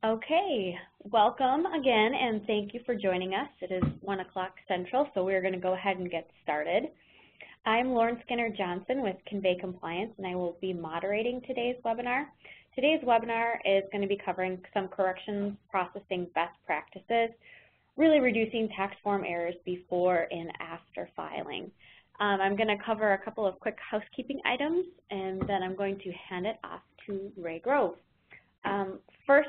Okay, welcome again and thank you for joining us. It is 1 o'clock Central, so we're going to go ahead and get started. I'm Lauren Skinner-Johnson with Convey Compliance, and I will be moderating today's webinar. Today's webinar is going to be covering some corrections processing best practices, really reducing tax form errors before and after filing. I'm going to cover a couple of quick housekeeping items, and then I'm going to hand it off to Ray Grove. First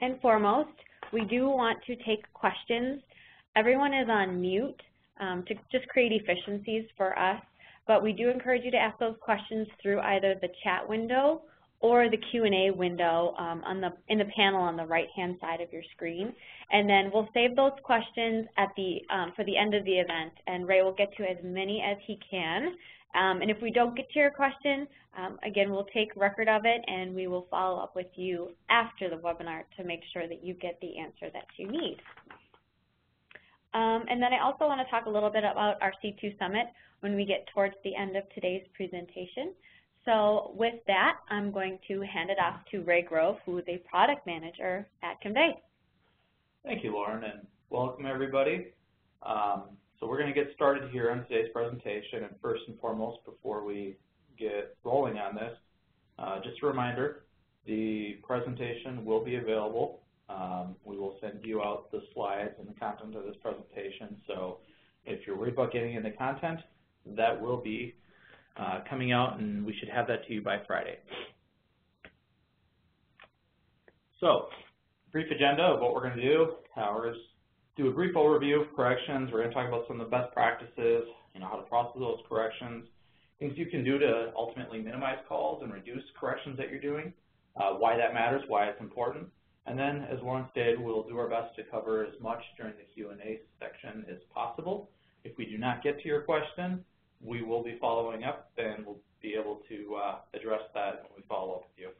and foremost, we do want to take questions. Everyone is on mute to just create efficiencies for us, but we do encourage you to ask those questions through either the chat window or the Q&A window in the panel on the right-hand side of your screen. And then we'll save those questions at for the end of the event, and Ray will get to as many as he can. And if we don't get to your question, again, we'll take record of it and we will follow up with you after the webinar to make sure that you get the answer that you need. And then I also want to talk a little bit about our C2 Summit when we get towards the end of today's presentation. So with that, I'm going to hand it off to Ray Grove, who is a product manager at Convey. Thank you, Lauren, and welcome everybody. So we're going to get started here on today's presentation, and first and foremost, before we get rolling on this, just a reminder, the presentation will be available. We will send you out the slides and the content of this presentation, so if you're worried about getting into content, that will be coming out, and we should have that to you by Friday. So, brief agenda of what we're going to do. We're just do a brief overview of corrections. We're going to talk about some of the best practices, how to process those corrections, things you can do to ultimately minimize calls and reduce corrections that you're doing, why that matters, why it's important. And then, as Lauren stated, we'll do our best to cover as much during the Q&A section as possible. If we do not get to your question, we will be following up, and we'll be able to address that when we follow up with you.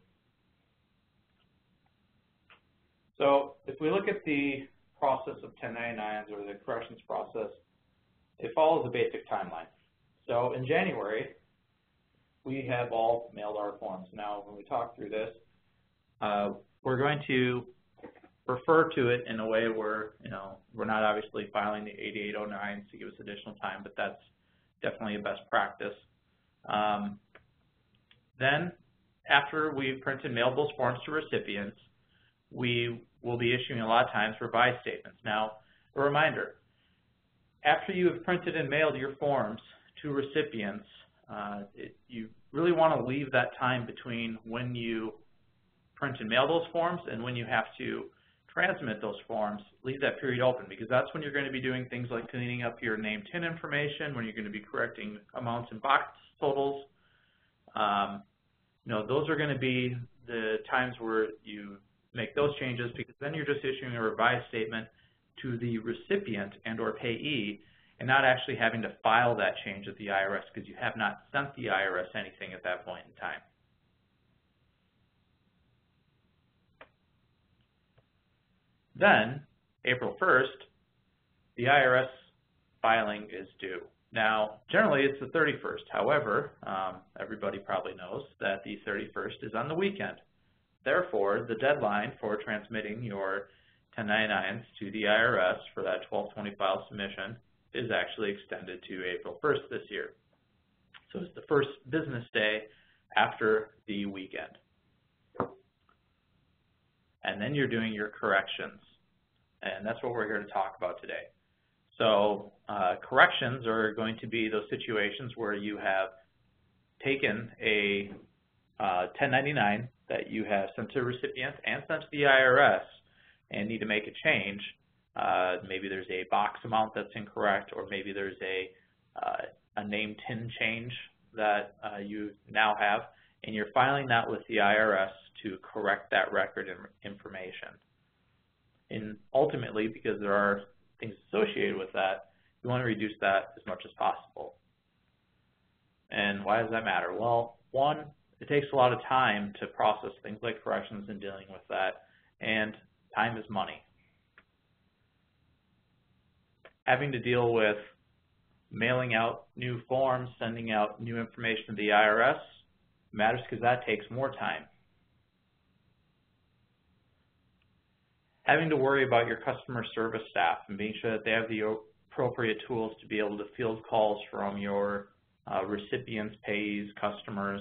So if we look at the process of 1099s or the corrections process, it follows a basic timeline. So in January, we have all mailed our forms. Now, when we talk through this, we're going to refer to it in a way where, we're not obviously filing the 8809s to give us additional time, but that's definitely a best practice. Then, after we've printed and mailed those forms to recipients, we will be issuing a lot of times revised statements. Now, a reminder, after you have printed and mailed your forms to recipients, you really want to leave that time between when you print and mail those forms and when you have to transmit those forms. Leave that period open, because that's when you're going to be doing things like cleaning up your name TIN information, when you're going to be correcting amounts and box totals. Those are going to be the times where you make those changes, because then you're just issuing a revised statement to the recipient and or payee and not actually having to file that change at the IRS, because you have not sent the IRS anything at that point in time. Then, April 1st, the IRS filing is due. Now, generally it's the 31st. However, everybody probably knows that the 31st is on the weekend. Therefore, the deadline for transmitting your 1099s to the IRS for that 12/20 file submission is actually extended to April 1st this year. So it's the first business day after the weekend. And then you're doing your corrections. And that's what we're here to talk about today. So corrections are going to be those situations where you have taken a 1099 that you have sent to recipients and sent to the IRS and need to make a change. Maybe there's a box amount that's incorrect, or maybe there's a name TIN change that you now have, and you're filing that with the IRS to correct that record information. And ultimately, because there are things associated with that, you want to reduce that as much as possible. And why does that matter? Well, one, it takes a lot of time to process things like corrections and dealing with that, and time is money. Having to deal with mailing out new forms, sending out new information to the IRS matters because that takes more time. having to worry about your customer service staff and being sure that they have the appropriate tools to be able to field calls from your recipients, payees, customers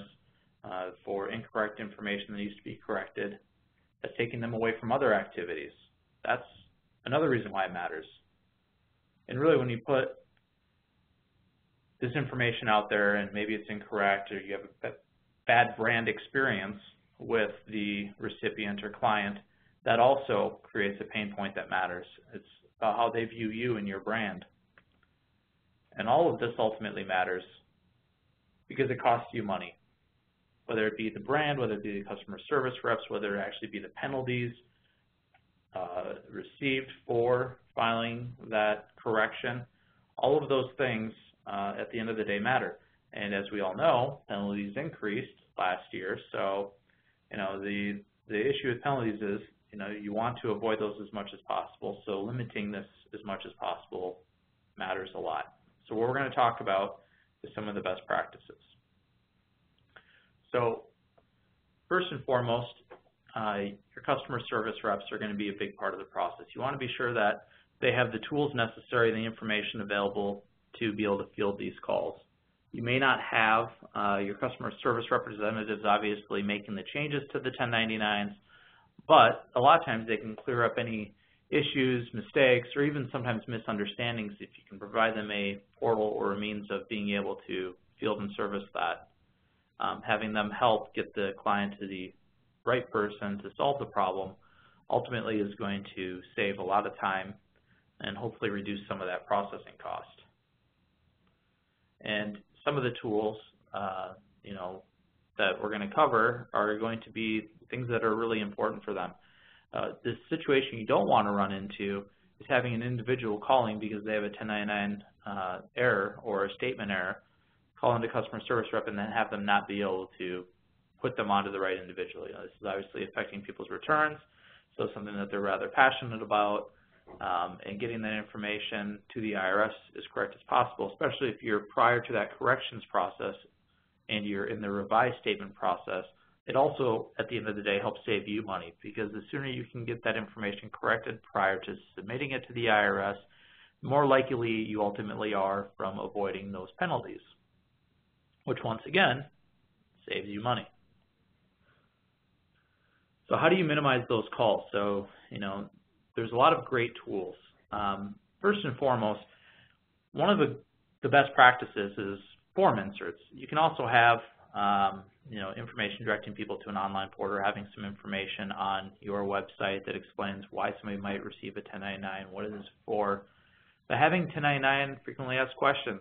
for incorrect information that needs to be corrected. That's taking them away from other activities. That's another reason why it matters. And really, when you put this information out there and maybe it's incorrect or you have a bad brand experience with the recipient or client, that also creates a pain point that matters. It's about how they view you and your brand. And all of this ultimately matters because it costs you money, whether it be the brand, whether it be the customer service reps, whether it actually be the penalties received for filing that correction. All of those things at the end of the day matter. And as we all know, penalties increased last year. So, the issue with penalties is, you want to avoid those as much as possible. So limiting this as much as possible matters a lot. So what we're going to talk about is some of the best practices. So first and foremost, your customer service reps are going to be a big part of the process. You want to be sure that they have the tools necessary, the information available to be able to field these calls. You may not have your customer service representatives obviously making the changes to the 1099s, but a lot of times they can clear up any issues, mistakes, or even sometimes misunderstandings if you can provide them a portal or a means of being able to field and service that. Having them help get the client to the right person to solve the problem ultimately is going to save a lot of time and hopefully reduce some of that processing cost. And some of the tools, that we're going to cover are going to be things that are really important for them. The situation you don't want to run into is having an individual calling because they have a 1099 error or a statement error, call into customer service rep and then have them not be able to put them onto the right individual. This is obviously affecting people's returns, so it's something that they're rather passionate about, and getting that information to the IRS as correct as possible, especially if you're prior to that corrections process and you're in the revised statement process. It also, at the end of the day, helps save you money because the sooner you can get that information corrected prior to submitting it to the IRS, the more likely you ultimately are from avoiding those penalties, which once again saves you money. So how do you minimize those calls? So, there's a lot of great tools. First and foremost, one of the best practices is form inserts. You can also have information directing people to an online portal, having some information on your website that explains why somebody might receive a 1099, what it is for. But having 1099 frequently asked questions,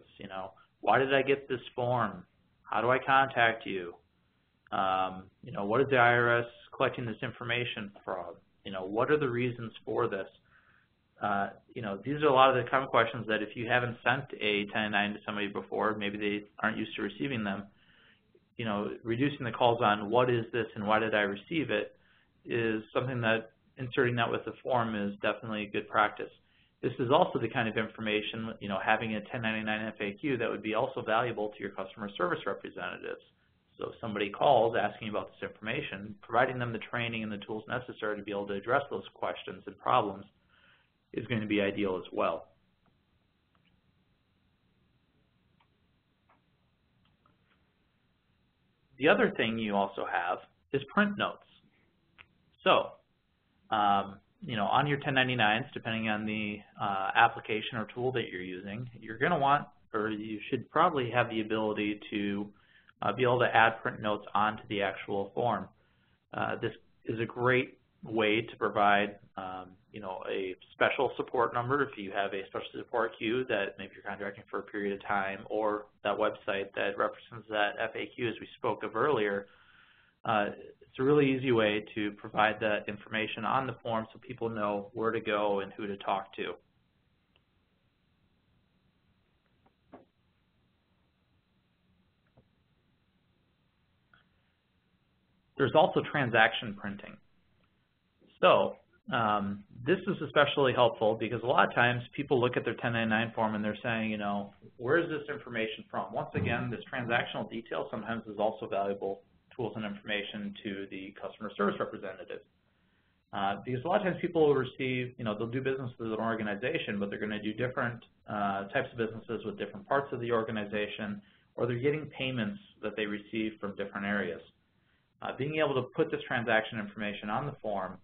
why did I get this form? How do I contact you? What is the IRS collecting this information from? What are the reasons for this? These are a lot of the common questions that if you haven't sent a 1099 to somebody before, maybe they aren't used to receiving them, reducing the calls on what is this and why did I receive it is something that inserting that with the form is definitely a good practice. This is also the kind of information, having a 1099 FAQ that would be also valuable to your customer service representatives. So if somebody calls asking about this information, providing them the training and the tools necessary to be able to address those questions and problems is going to be ideal as well. The other thing you also have is print notes. So, on your 1099s, depending on the application or tool that you're using, you're going to want, or you should probably have the ability to be able to add print notes onto the actual form. This is a great way to provide, a special support number if you have a special support queue that maybe you're contracting for a period of time, or that website that represents that FAQ as we spoke of earlier. It's a really easy way to provide that information on the form so people know where to go and who to talk to. There's also transaction printing. So this is especially helpful because a lot of times people look at their 1099 form and they're saying, where is this information from? Once again, this transactional detail sometimes is also valuable tools and information to the customer service representative. Because a lot of times people will receive, they'll do business with an organization, but they're going to do different types of businesses with different parts of the organization, or they're getting payments that they receive from different areas. Being able to put this transaction information on the form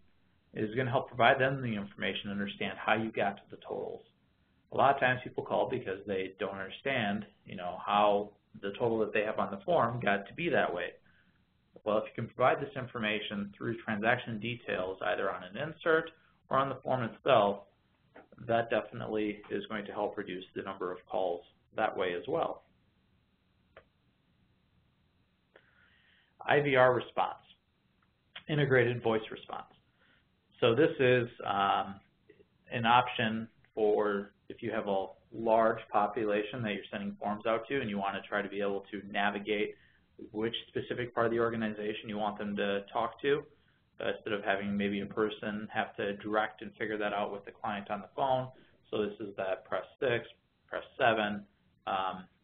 is going to help provide them the information to understand how you got to the totals. A lot of times people call because they don't understand, how the total that they have on the form got to be that way. Well, if you can provide this information through transaction details, either on an insert or on the form itself, that definitely is going to help reduce the number of calls that way as well. IVR response, integrated voice response. So this is an option for if you have a large population that you're sending forms out to and you want to try to be able to navigate which specific part of the organization you want them to talk to, instead of having maybe a person have to direct and figure that out with the client on the phone. So this is that press 6, press 7.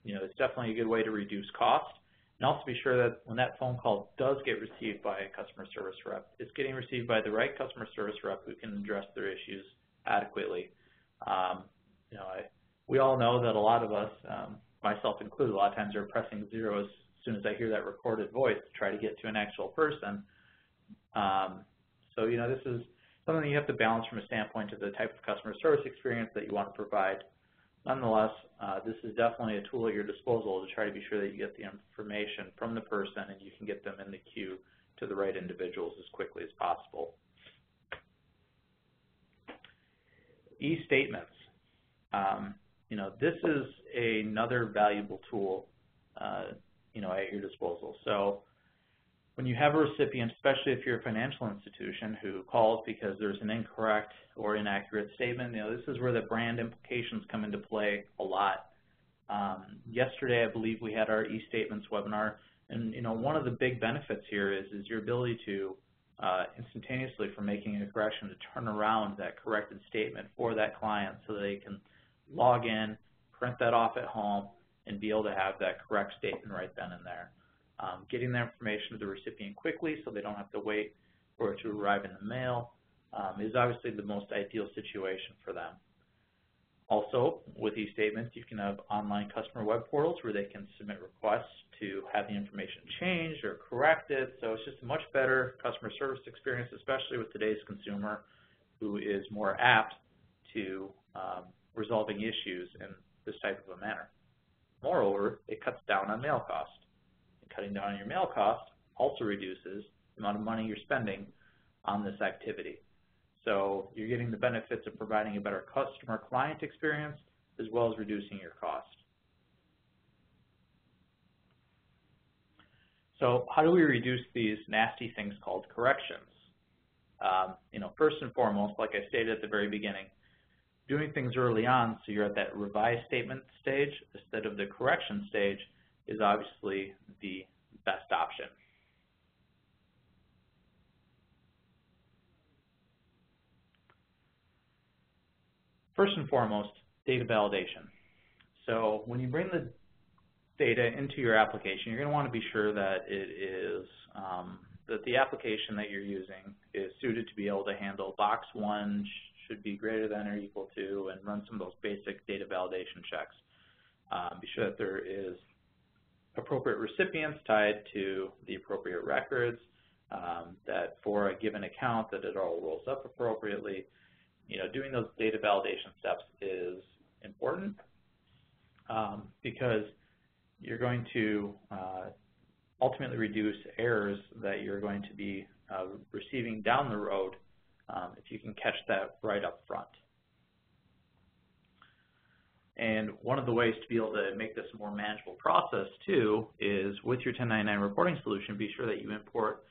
It's definitely a good way to reduce cost. And also be sure that when that phone call does get received by a customer service rep, it's getting received by the right customer service rep who can address their issues adequately. We all know that a lot of us, myself included, a lot of times are pressing 0 as soon as I hear that recorded voice to try to get to an actual person. This is something that you have to balance from a standpoint of the type of customer service experience that you want to provide. Nonetheless, this is definitely a tool at your disposal to try to be sure that you get the information from the person and you can get them in the queue to the right individuals as quickly as possible. E-statements. This is another valuable tool, at your disposal. So when you have a recipient, especially if you're a financial institution who calls because there's an incorrect or inaccurate statement, this is where the brand implications come into play a lot. Yesterday, I believe we had our e-statements webinar, and one of the big benefits here is your ability to instantaneously, from making a correction, to turn around that corrected statement for that client so that they can log in, print that off at home, and be able to have that correct statement right then and there. Getting that information to the recipient quickly so they don't have to wait for it to arrive in the mail is obviously the most ideal situation for them. Also, with these statements, you can have online customer web portals where they can submit requests to have the information changed or corrected. So it's just a much better customer service experience, especially with today's consumer who is more apt to resolving issues in this type of a manner. Moreover, it cuts down on mail cost. Cutting down on your mail cost also reduces the amount of money you're spending on this activity. So you're getting the benefits of providing a better customer-client experience as well as reducing your cost. So how do we reduce these nasty things called corrections? First and foremost, like I stated at the very beginning, doing things early on so you're at that revised statement stage instead of the correction stage is obviously the best option. First and foremost, data validation. So when you bring the data into your application, you're going to want to be sure that it is that the application that you're using is suited to be able to handle box 1 should be greater than or equal to, and run some of those basic data validation checks. Be sure that there is appropriate recipients tied to the appropriate records, that for a given account that it all rolls up appropriately. Doing those data validation steps is important because you're going to ultimately reduce errors that you're going to be receiving down the road if you can catch that right up front. And one of the ways to be able to make this a more manageable process too is with your 1099 reporting solution, be sure that you import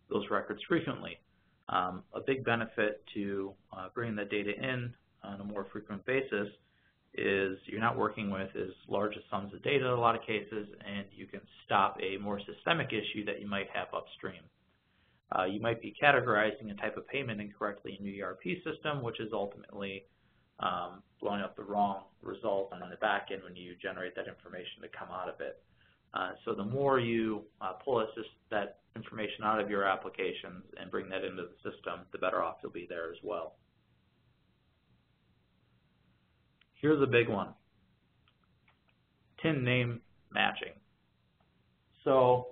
those records frequently. A big benefit to bringing the data in on a more frequent basis is you're not working with as large a sums of data in a lot of cases, and you can stop a more systemic issue that you might have upstream. You might be categorizing a type of payment incorrectly in your ERP system, which is ultimately blowing up the wrong result on the back end when you generate that information to come out of it. So the more you pull that information out of your applications and bring that into the system, the better off you'll be there as well. Here's a big one. TIN name matching. So,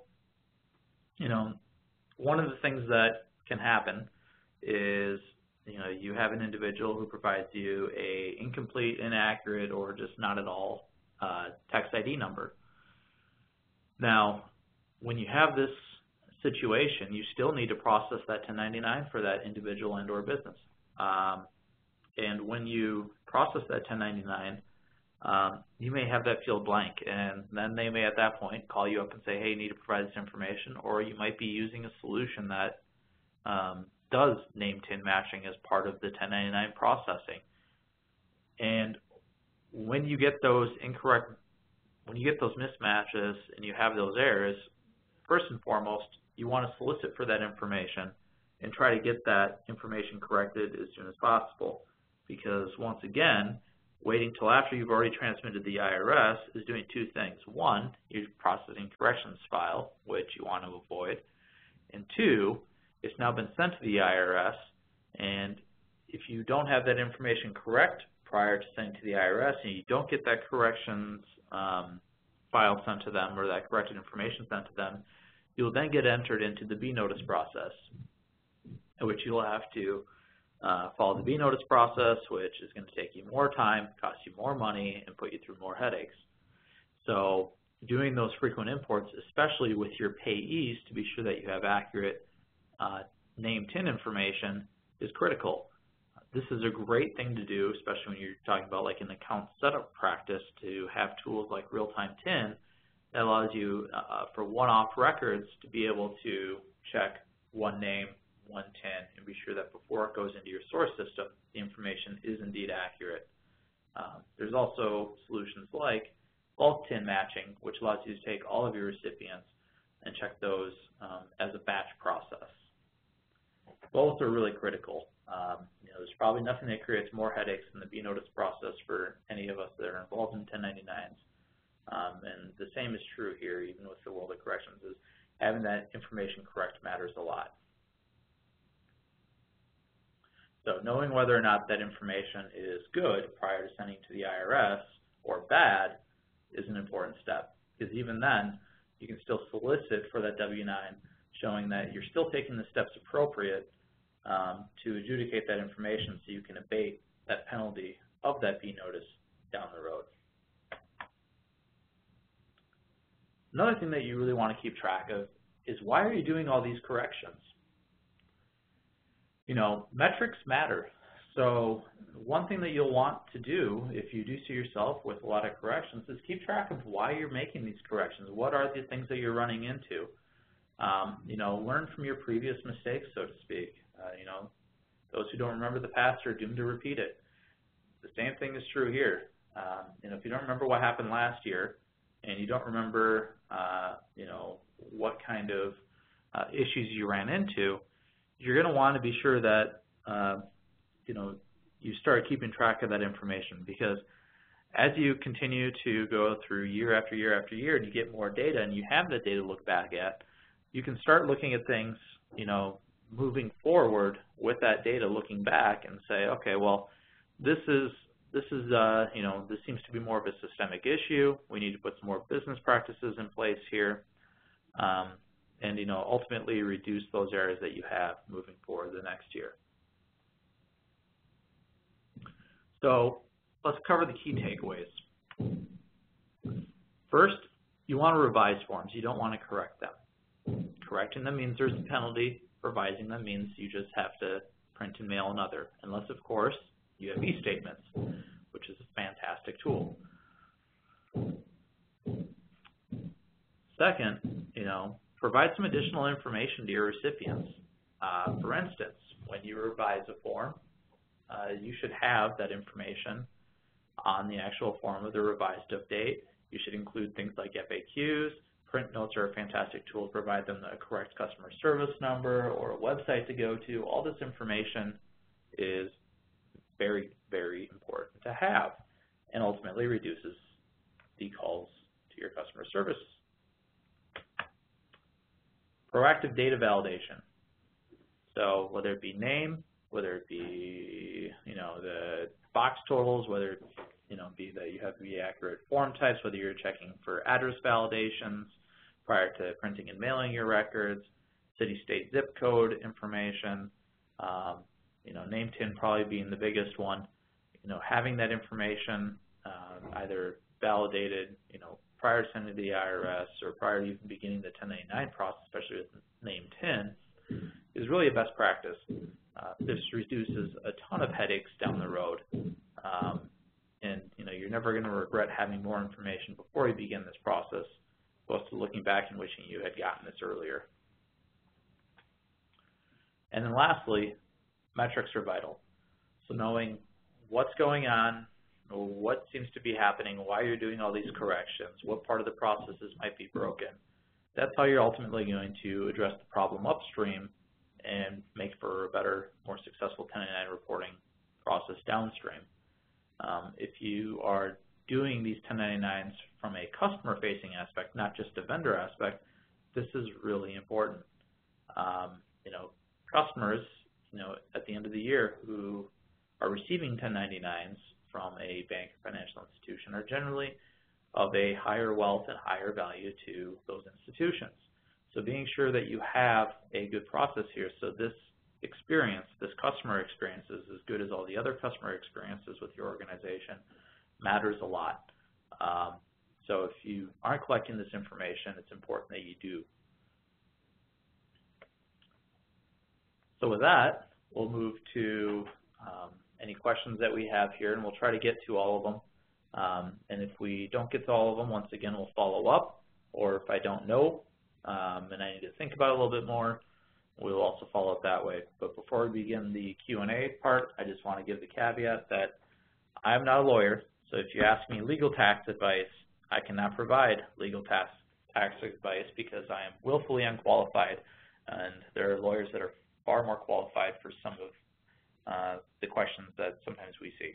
one of the things that can happen is, you have an individual who provides you a incomplete, inaccurate, or just not at all tax ID number. Now, when you have this situation, you still need to process that 1099 for that individual and or business. And when you process that 1099, you may have that field blank, and then they may at that point call you up and say, hey, you need to provide this information, or you might be using a solution that does name TIN matching as part of the 1099 processing. And when you get those mismatches and you have those errors, first and foremost, you want to solicit for that information and try to get that information corrected as soon as possible. Because once again, waiting till after you've already transmitted the IRS is doing two things. One, you're processing corrections file, which you want to avoid. And two, it's now been sent to the IRS, and if you don't have that information correct prior to sending to the IRS and you don't get that corrections file sent to them or that corrected information sent to them, you'll then get entered into the B notice process, in which you'll have to follow the B notice process, which is going to take you more time, cost you more money, and put you through more headaches. So doing those frequent imports, especially with your payees, to be sure that you have accurate name TIN information, is critical. This is a great thing to do, especially when you're talking about like an account setup practice, to have tools like real-time TIN that allows you for one-off records to be able to check one name, one TIN, and be sure that before it goes into your source system, the information is indeed accurate. There's also solutions like bulk TIN matching, which allows you to take all of your recipients and check those as a batch process. Both are really critical. There's probably nothing that creates more headaches than the B notice process for any of us that are involved in 1099s. And the same is true here, even with the world of corrections, is having that information correct matters a lot. So knowing whether or not that information is good prior to sending to the IRS or bad is an important step, because even then you can still solicit for that W-9 showing that you're still taking the steps appropriate to adjudicate that information so you can abate that penalty of that B notice down the road. Another thing that you really want to keep track of is, why are you doing all these corrections? Metrics matter. So one thing that you'll want to do if you do see yourself with a lot of corrections is keep track of why you're making these corrections. What are the things that you're running into? Learn from your previous mistakes, so to speak. Those who don't remember the past are doomed to repeat it. The same thing is true here. If you don't remember what happened last year, and you don't remember, what kind of issues you ran into, you're going to want to be sure that, you start keeping track of that information, because as you continue to go through year after year after year and you get more data and you have that data to look back at, you can start looking at things, moving forward with that data, looking back and say, okay, well, this seems to be more of a systemic issue. We need to put some more business practices in place here, and ultimately reduce those areas that you have moving forward the next year. So let's cover the key takeaways. First, you want to revise forms. You don't want to correct them. Correcting them means there's a penalty. Revising them means you just have to print and mail another, unless, of course, you have e-statements, which is a fantastic tool. Second, provide some additional information to your recipients. For instance, when you revise a form, you should have that information on the actual form of the revised update. You should include things like FAQs. Print notes are a fantastic tool to provide them the correct customer service number or a website to go to. All this information is very, very important to have, and ultimately reduces the calls to your customer service. Proactive data validation. So whether it be name, whether it be, the box totals, whether it, be that you have to be accurate form types, whether you're checking for address validations prior to printing and mailing your records, city, state, zip code information, name TIN probably being the biggest one. Having that information either validated, prior to sending to the IRS or prior to even beginning the 1099 process, especially with name TIN, is really a best practice. This reduces a ton of headaches down the road, and you're never going to regret having more information before you begin this process, opposed to looking back and wishing you had gotten this earlier. And then lastly, metrics are vital. So knowing what's going on, what seems to be happening, why you're doing all these corrections, what part of the processes might be broken. That's how you're ultimately going to address the problem upstream and make for a better, more successful 1099 reporting process downstream. If you are doing these 1099s from a customer-facing aspect, not just a vendor aspect, this is really important. Customers, at the end of the year who are receiving 1099s from a bank or financial institution are generally of a higher wealth and higher value to those institutions. So being sure that you have a good process here so this experience, this customer experience is as good as all the other customer experiences with your organization matters a lot. So if you aren't collecting this information, it's important that you do. So with that, we'll move to any questions that we have here, and we'll try to get to all of them. And if we don't get to all of them, once again, we'll follow up. Or if I don't know and I need to think about it a little bit more, we'll also follow up that way. But before we begin the Q&A part, I just want to give the caveat that I'm not a lawyer, so if you ask me legal tax advice, I cannot provide legal tax advice because I am willfully unqualified, and there are lawyers that are far more qualified for some of the questions that sometimes we see.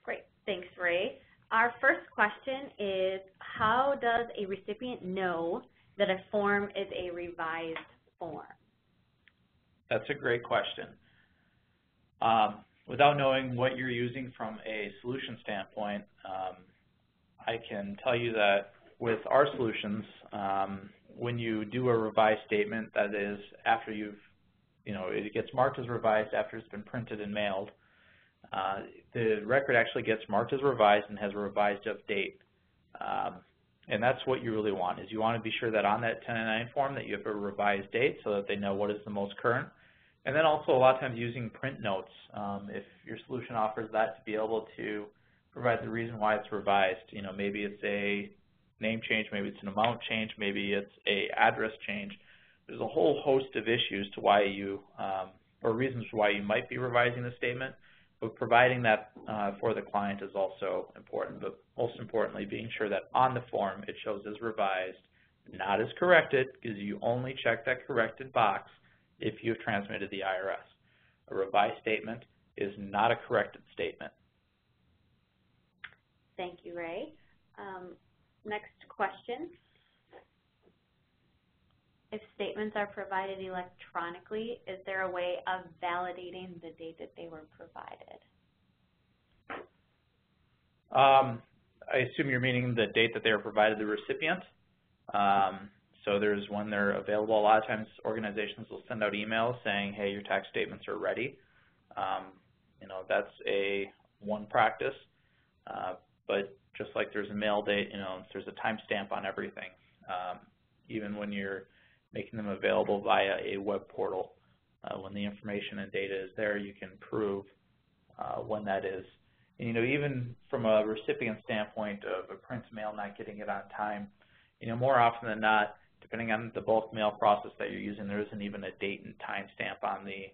Great. Thanks, Ray. Our first question is, how does a recipient know that a form is a revised form? That's a great question. Without knowing what you're using from a solution standpoint, I can tell you that with our solutions, when you do a revised statement, that is after you've, it gets marked as revised after it's been printed and mailed, the record actually gets marked as revised and has a revised up date. And that's what you really want, is you want to be sure that on that 1099 form that you have a revised date so that they know what is the most current. And then also a lot of times using print notes, if your solution offers that, to be able to provide the reason why it's revised. Maybe it's a name change, maybe it's an amount change, maybe it's a address change. There's a whole host of issues to why you, or reasons why you might be revising the statement, but providing that for the client is also important. But most importantly, being sure that on the form it shows as revised, not as corrected, because you only check that corrected box if you've transmitted the IRS. A revised statement is not a corrected statement. Thank you, Ray. Next question. If statements are provided electronically, is there a way of validating the date that they were provided? I assume you're meaning the date that they were provided the recipient. So there's when they're available. A lot of times organizations will send out emails saying, hey, your tax statements are ready. That's one practice. But just like there's a mail date, there's a timestamp on everything. Even when you're making them available via a web portal, when the information and data is there, you can prove when that is. And, even from a recipient standpoint of a print mail not getting it on time, more often than not, depending on the bulk mail process that you're using, there isn't even a date and time stamp on the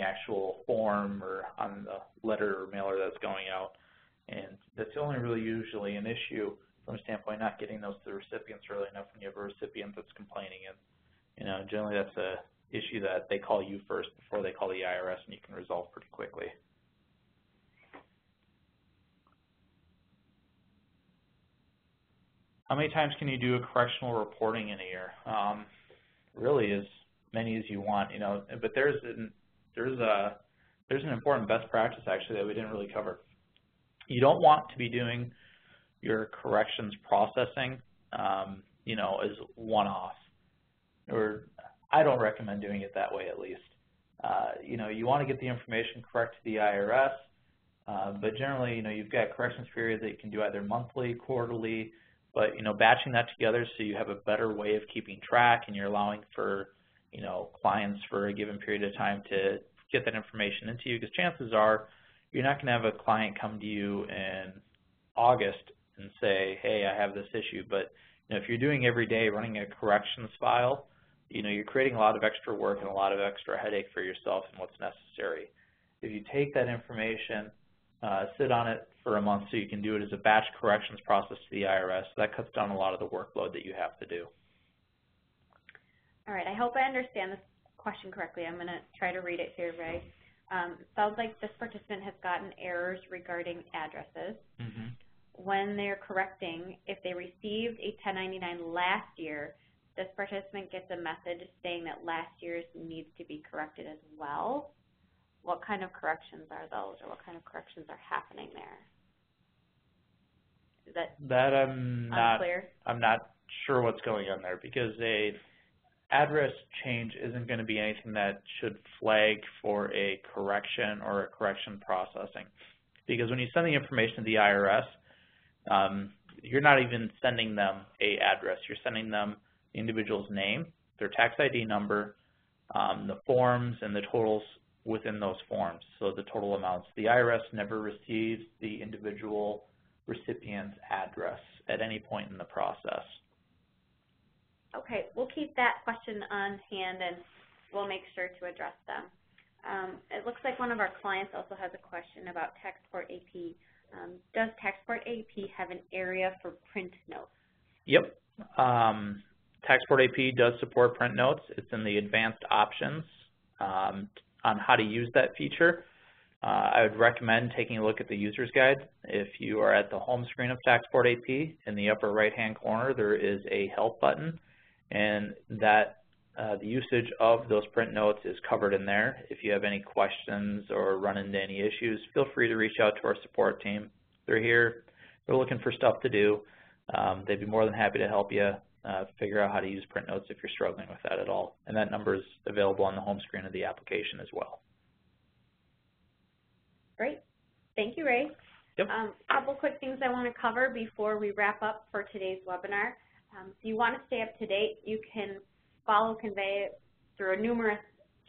actual form or on the letter or mailer that's going out. And that's only really usually an issue from a standpoint not getting those to the recipients early enough when you have a recipient that's complaining. And generally that's a issue that they call you first before they call the IRS, and you can resolve pretty quickly. How many times can you do a correctional reporting in a year? Really as many as you want, but there's an important best practice actually that we didn't really cover. You don't want to be doing your corrections processing, as one-off, or I don't recommend doing it that way at least. You want to get the information correct to the IRS, but generally, you've got corrections periods that you can do either monthly, quarterly, but, batching that together so you have a better way of keeping track and you're allowing for, clients for a given period of time to get that information into you, because chances are you're not going to have a client come to you in August and say, hey, I have this issue. But, if you're doing every day running a corrections file, you're creating a lot of extra work and a lot of extra headache for yourself and what's necessary. If you take that information, sit on it for a month so you can do it as a batch corrections process to the IRS, that cuts down a lot of the workload that you have to do. All right, I hope I understand this question correctly. I'm going to try to read it here, Ray. Sounds like this participant has gotten errors regarding addresses. Mm-hmm. When they're correcting, if they received a 1099 last year, this participant gets a message saying that last year's needs to be corrected as well. What kind of corrections are those, or what kind of corrections are happening there? Is that unclear? I'm not sure what's going on there, because a address change isn't going to be anything that should flag for a correction or a correction processing. Because when you send the information to the IRS, you're not even sending them a address. You're sending them the individual's name, their tax ID number, the forms, and the totals within those forms, so the total amounts. The IRS never receives the individual recipient's address at any point in the process. Okay, we'll keep that question on hand and we'll make sure to address them. It looks like one of our clients also has a question about Taxport AP. Does Taxport AP have an area for print notes? Yep. Taxport AP does support print notes. It's in the advanced options on how to use that feature. I would recommend taking a look at the user's guide. If you are at the home screen of Taxport AP, in the upper right-hand corner, there is a help button, and that the usage of those print notes is covered in there. If you have any questions or run into any issues, feel free to reach out to our support team. They're here. They're looking for stuff to do. They'd be more than happy to help you figure out how to use print notes if you're struggling with that at all. And that number is available on the home screen of the application as well. Great. Thank you, Ray. Yep. A couple quick things I want to cover before we wrap up for today's webinar. If you want to stay up to date, you can follow Convey through numerous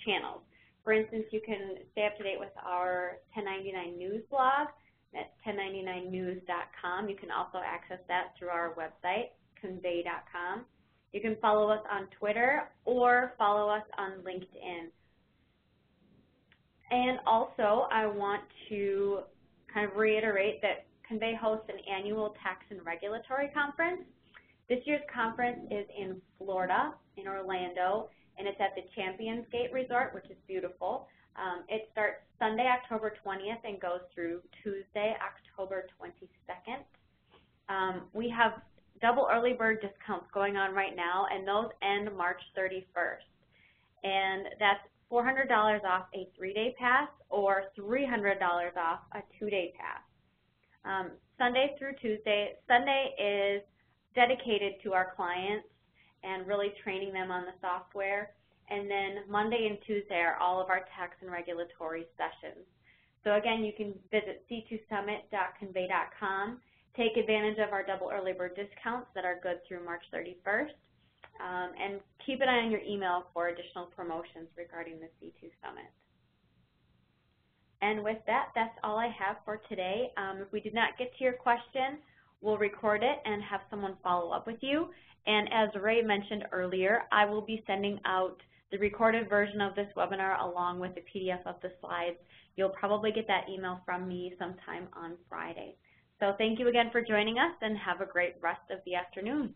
channels. For instance, you can stay up to date with our 1099 news blog at 1099news.com. You can also access that through our website, convey.com. You can follow us on Twitter or follow us on LinkedIn. And also, I want to kind of reiterate that Convey hosts an annual tax and regulatory conference. This year's conference is in Florida, in Orlando, and it's at the Champions Gate Resort, which is beautiful. It starts Sunday, October 20th and goes through Tuesday, October 22nd. We have double early bird discounts going on right now, and those end March 31st. And that's $400 off a 3-day pass or $300 off a 2-day pass. Sunday through Tuesday. Sunday is dedicated to our clients and really training them on the software. And then Monday and Tuesday are all of our tax and regulatory sessions. So again, you can visit c2summit.convey.com, take advantage of our double early bird discounts that are good through March 31st, and keep an eye on your email for additional promotions regarding the C2 Summit. And with that, that's all I have for today. If we did not get to your question, we'll record it and have someone follow up with you. And as Ray mentioned earlier, I will be sending out the recorded version of this webinar along with the PDF of the slides. You'll probably get that email from me sometime on Friday. So thank you again for joining us, and have a great rest of the afternoon.